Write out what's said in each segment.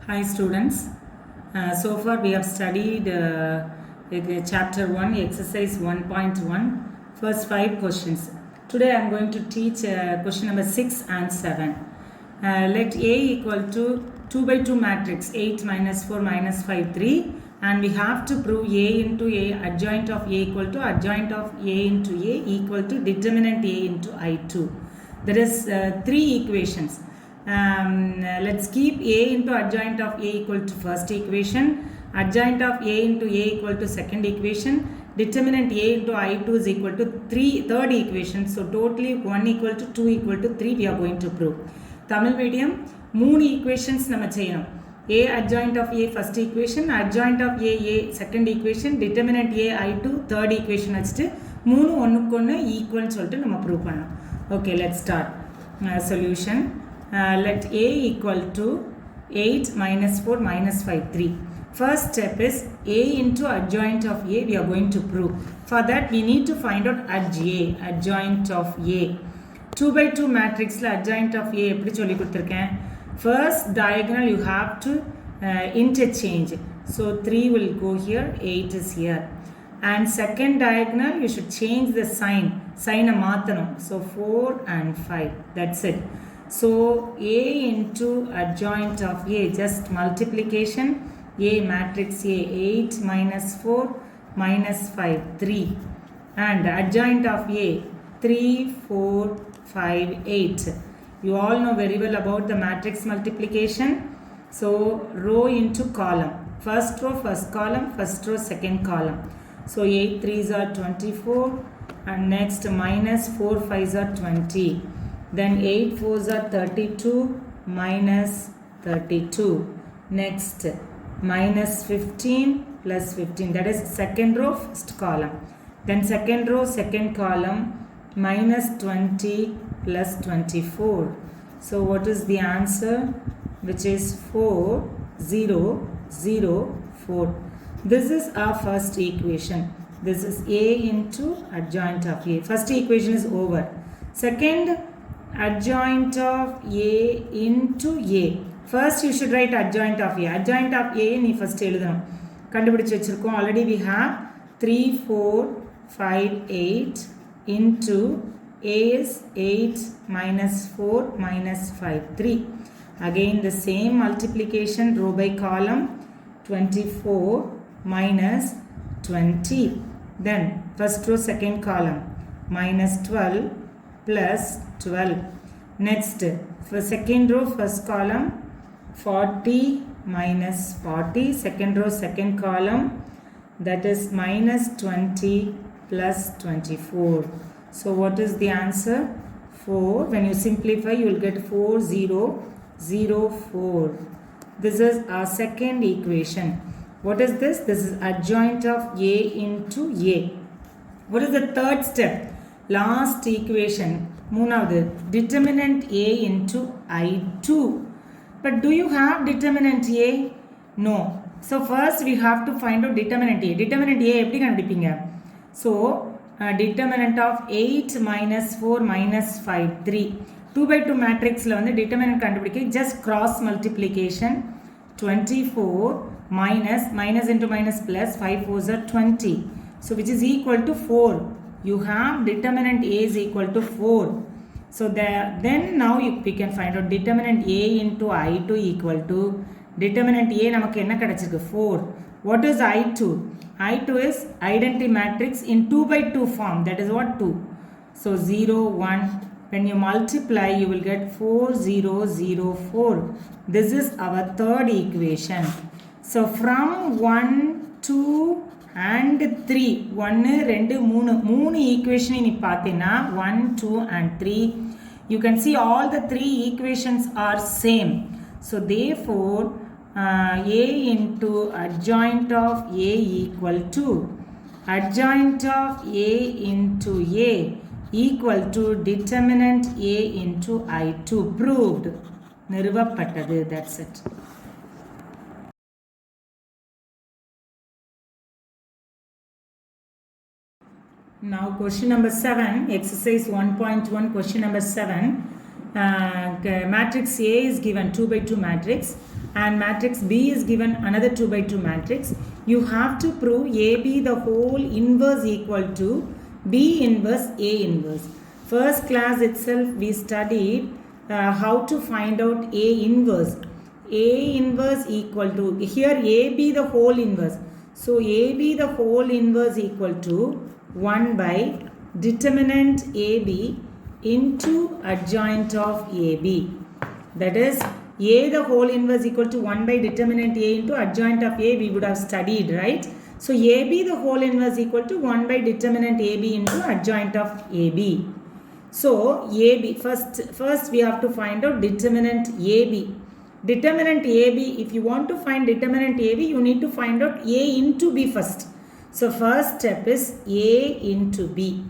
Hi students, so far we have studied chapter 1 exercise 1.1 first 5 questions. Today I am going to teach question number 6 and 7. Let A equal to 2 by 2 matrix 8 minus 4 minus 5 3 and we have to prove A into A adjoint of A equal to adjoint of A into A equal to determinant A into I2. There is 3 equations. Let's keep A into adjoint of A equal to first equation, adjoint of A into A equal to second equation, determinant A into I2 is equal to third equation. So totally 1 equal to 2 equal to 3 we are going to prove. Tamil medium 3 equations நம்ம செய்யணும். A adjoint of A first equation, adjoint of A second equation, determinant A I2 third equation வச்சுட்டு 3 ஒண்ணுக்கு ஒண்ணு ஈக்குவல்னு சொல்லிட்டு நம்ம prove பண்ணோம். Okay, let's start. Solution. Let A equal to 8 minus 4 minus 5 3. First step is A into adjoint of A we are going to prove. For that we need to find out adjoint of A. 2 by 2 matrix la adjoint of A எப்படி சொல்லி கொடுத்திருக்கேன். First diagonal you have to interchange. So 3 will go here, 8 is here. And second diagonal you should change the sign. Sign மாத்தணும். So 4 and 5. That's it. So A into adjoint of A, just multiplication, A matrix A, 8 minus 4 minus 5, 3. And adjoint of A, 3, 4, 5, 8. You all know very well about the matrix multiplication. So row into column. First row, first column, first row, second column. So 8 3s are 24 and next minus 4 5s are 20. Then 8 4s are 32 minus 32. Next minus 15 plus 15. That is second row, first column. Then second row, second column minus 20 plus 24. So what is the answer? Which is 4 0 0 4. This is our first equation. This is A into adjoint of A. First equation is over. Second, adjoint of A into A. First you should write adjoint of A. Adjoint of A நீ first எழுதணும். கண்டுபிடிச்சு வச்சிருக்கோம். Already we have 3 4 5 8 into A is 8 minus 4 minus 5 3. Again the same multiplication row by column 24 minus 20. Then first row second column minus 12 plus 12. Next for second row first column 40 minus 40. Second row second column that is minus 20 plus 24. So what is the answer? 4. When you simplify you will get 4 0 0 4. This is our second equation. What is this? This is adjoint of A into A. What is the third step? Last equation. மூணாவது determinant A into I2. But do you have determinant A? No. So first we have to find out determinant A. Determinant A எப்படி கண்டுபிடிப்பீங்க? So determinant of 8 minus 4 minus 5 3. 2 by 2 matrixல வந்து determinant கண்டுபிடிக்க just cross multiplication 24 minus into minus plus 5 4s are 20. So which is equal to 4. You have determinant A is equal to 4. So then now we can find out determinant A into I2 equal to determinant A நமக்கு என்ன கிடைச்சிருக்கு 4. What is I2? I2 is identity matrix in 2 by 2 form. That is what 2. So 0 1. When you multiply you will get 4 0 0 4. This is our third equation. So from 1 2 and 3 1 2 3 equation நீ பார்த்தீனா 1 2 and 3 you can see all the 3 equations are same. So therefore A into adjoint of A equal to adjoint of A into A equal to determinant A into I2. Proved. நிறுவப்பட்டது. That's it. Now question number 7, exercise 1.1, question number 7. Matrix A is given 2 by 2 matrix. and matrix B is given another 2 by 2 matrix, you have to prove AB the whole inverse equal to B inverse A inverse. First class itself we studied how to find out A inverse. A inverse equal to, here AB the whole inverse. So AB the whole inverse equal to 1 by determinant AB into adjoint of AB. That is A the whole inverse equal to 1 by determinant A into adjoint of A, we would have studied, right? So AB the whole inverse equal to 1 by determinant AB into adjoint of AB. So AB, first we have to find out determinant AB. Determinant AB, if you want to find determinant AB, you need to find out A into B first. So first step is A into B.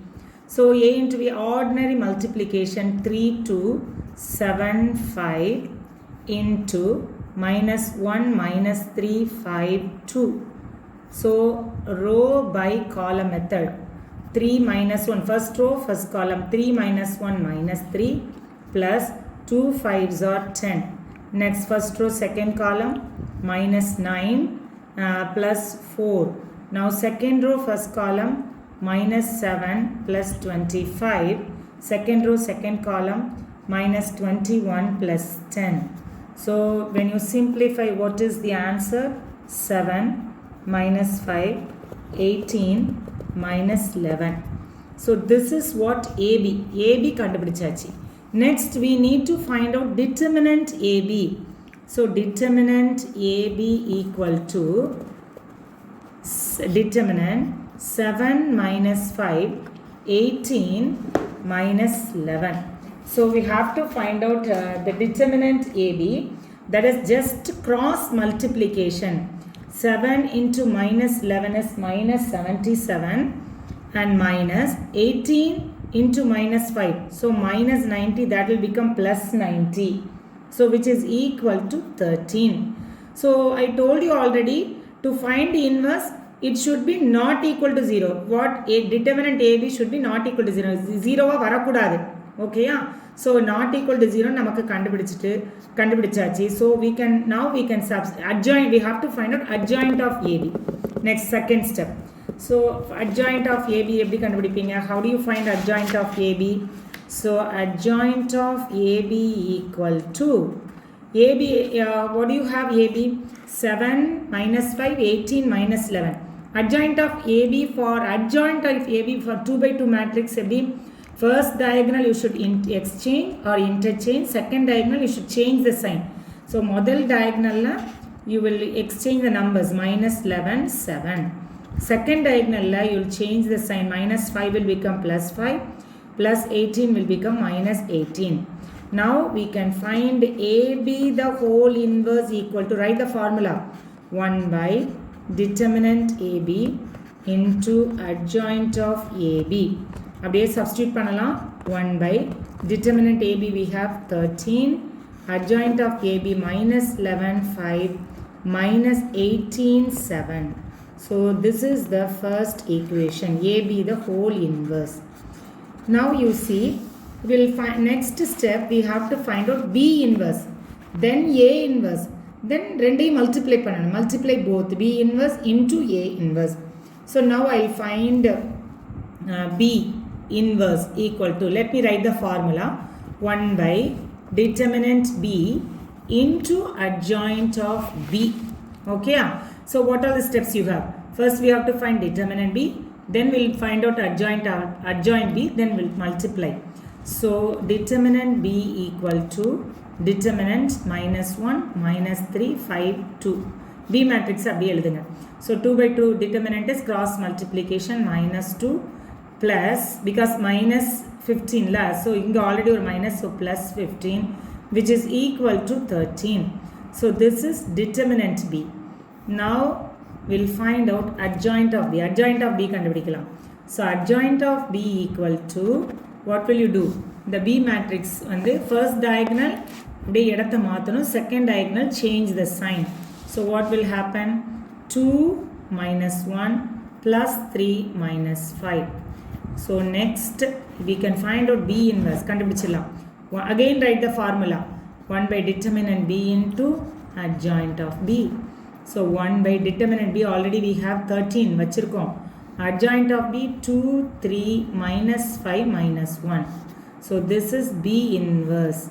So A into B, ordinary multiplication, 3 2 7 5 into minus 1 minus 3 5 2. So row by column method, 3 minus 1, first row first column, 3 minus 1 minus 3 plus 2 5s are 10. Next first row second column, minus 9 plus 4. Now second row first column, minus 7 plus 25. Second row second column, minus 21 plus 10. So when you simplify, what is the answer? 7 minus 5, 18 minus 11. So this is what AB kandupidichachi. Next we need to find out determinant AB. So determinant AB equal to determinant 7 minus 5, 18 minus 11. So we have to find out the determinant AB, that is just cross multiplication. 7 into minus 11 is minus 77 and minus 18 into minus 5. So minus 90, that will become plus 90. So which is equal to 13. So I told you already, to find the inverse, it should be not equal to 0. What? A determinant AB should be not equal to 0. 0 varakudadu. Okay, yeah? So not equal to 0 namakku kandupidichachi. So we can adjoint, we have to find out adjoint of AB. Next, second step. So adjoint of AB eppadi kandupidipinga? How do you find adjoint of AB? So adjoint of AB equal to AB, what do you have AB? 7 minus 5, 18 minus 11. Adjoint of AB, for adjoint of AB for 2 by 2 matrix, first diagonal you should exchange or interchange, second diagonal you should change the sign. So model diagonal you will exchange the numbers, minus 11, 7. Second diagonal you will change the sign, minus 5 will become plus 5, plus 18 will become minus 18. Now we can find AB the whole inverse equal to, write the formula, 1 by determinant AB into adjoint of AB. அப்படியே substitute பண்ணலாம். 1 by determinant AB we have 13, adjoint of AB minus 11, 5, minus 18, 7. So this is the first equation, AB the whole inverse. Now you see, we'll find next step, we have to find out B inverse, then A inverse, then ரெண்டையும் multiply பண்ணணும், multiply both B inverse into A inverse. So now I'll find B inverse equal to, let me write the formula, 1 by determinant B into adjoint of B. Okay, so what are the steps you have? First we have to find determinant B, then we'll find out adjoint B, then we'll multiply. So determinant B equal to determinant minus 1 minus 3 5 2. B matrix அப்படியே எழுதுங்க. So 2 by 2 determinant is cross multiplication, minus 2 plus, because minus 15 la, so inga already or minus, so plus 15, which is equal to 13. So this is determinant B. Now we'll find out adjoint of B. Adjoint of B கண்டுபிடிக்கலாம். So adjoint of B equal to, what will you do? The B matrix வந்து first diagonal அப்படியே இடத்தை மாற்றணும், second diagonal change the sign. So what will happen? 2 minus 1 plus 3 minus 5. So next we can find out B inverse. கண்டுபிடிச்சிடலாம். Again write the formula. 1 by determinant B into adjoint of B. So 1 by determinant B already we have 13 வச்சிருக்கோம். Adjoint of B 2, 3, minus 5, minus 1. So this is B inverse.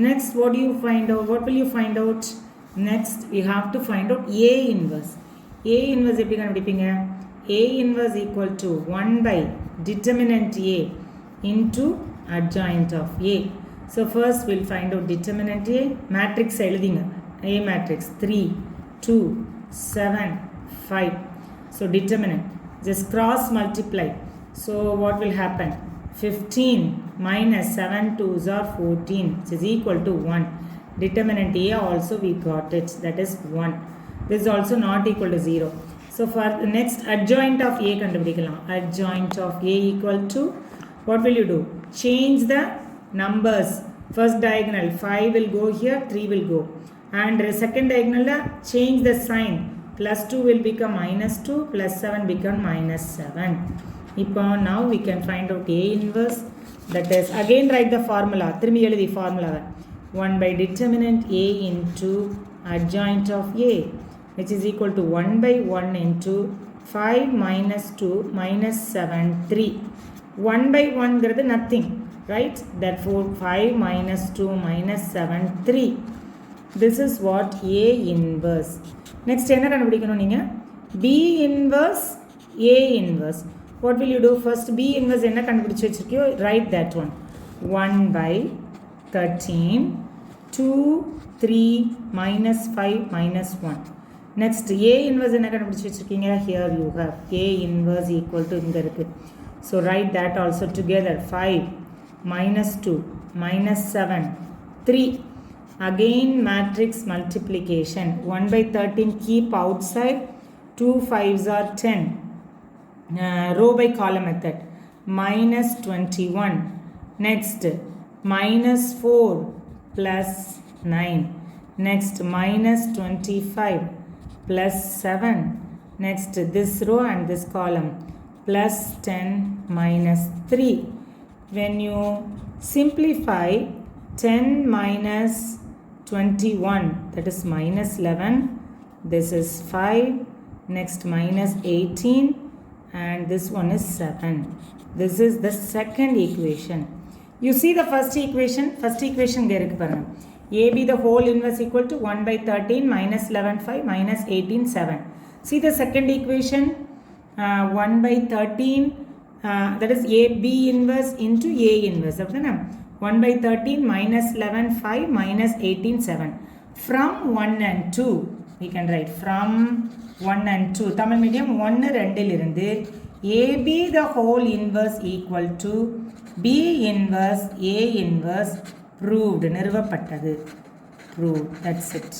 Next what do you find out? What will you find out? Next you have to find out A inverse. A inverse எப்படி கண்டுபிடிப்பீங்க? A inverse equal to 1 by determinant A into adjoint of A. So first we'll find out determinant A. Matrix எழுதிங்க. A matrix 3, 2, 7, 5. So determinant. Just cross multiply. So what will happen? 15 minus 7 2s are 14, which is equal to 1. Determinant A also we got it, that is 1. This is also not equal to 0. So for the next adjoint of A கண்டுபிடிக்கலாம். Adjoint of A equal to, what will you do? Change the numbers. First diagonal 5 will go here, 3 will go. And second diagonal change the sign. Plus 2 will become minus 2, plus 7 become minus 7. Now we can find out A inverse. That is, again write the formula. திரும்பி எழுதி formula. 1 by determinant A into adjoint of A, which is equal to 1 by 1 into 5 minus 2 minus 7, 3. 1 by 1 is nothing, right? Therefore 5 minus 2 minus 7, 3. This is what A inverse. Next என்ன கண்டுபிடிக்கணும் நீங்க? B inverse, A inverse. What will you do? First B inverse என்ன கண்டுபிடிச்சு வச்சிருக்கியோ, write that one. 1 by 13, 2, 3, minus 5, minus 1. Next A inverse என்ன கண்டுபிடிச்சு வச்சிருக்கீங்க? Here you have A inverse equal to இங்க இருக்கு. So write that also together. 5 minus 2 minus 7, 3. Again matrix multiplication. 1 by 13 keep outside. 2 5s are 10. Row by column method. Minus 21. Next minus 4 plus 9. Next minus 25 plus 7. Next this row and this column. Plus 10 minus 3. When you simplify 10 minus 21, that is minus 11. This is 5. Next minus 18. And this one is 7. This is the second equation. You see the first equation? First equation here irukku parunga. AB the whole inverse equal to 1 by 13 minus 11 5 minus 18 7. See the second equation, 1 by 13, that is AB inverse into A inverse. 1 by 13 minus 11 5 minus 18 7. From 1 and 2 we can write from 1 and 2. Tamil medium 1 2 இலிருந்து AB the whole inverse equal to B inverse A inverse proved. நிறுவப்பட்டது. Proved. That's it.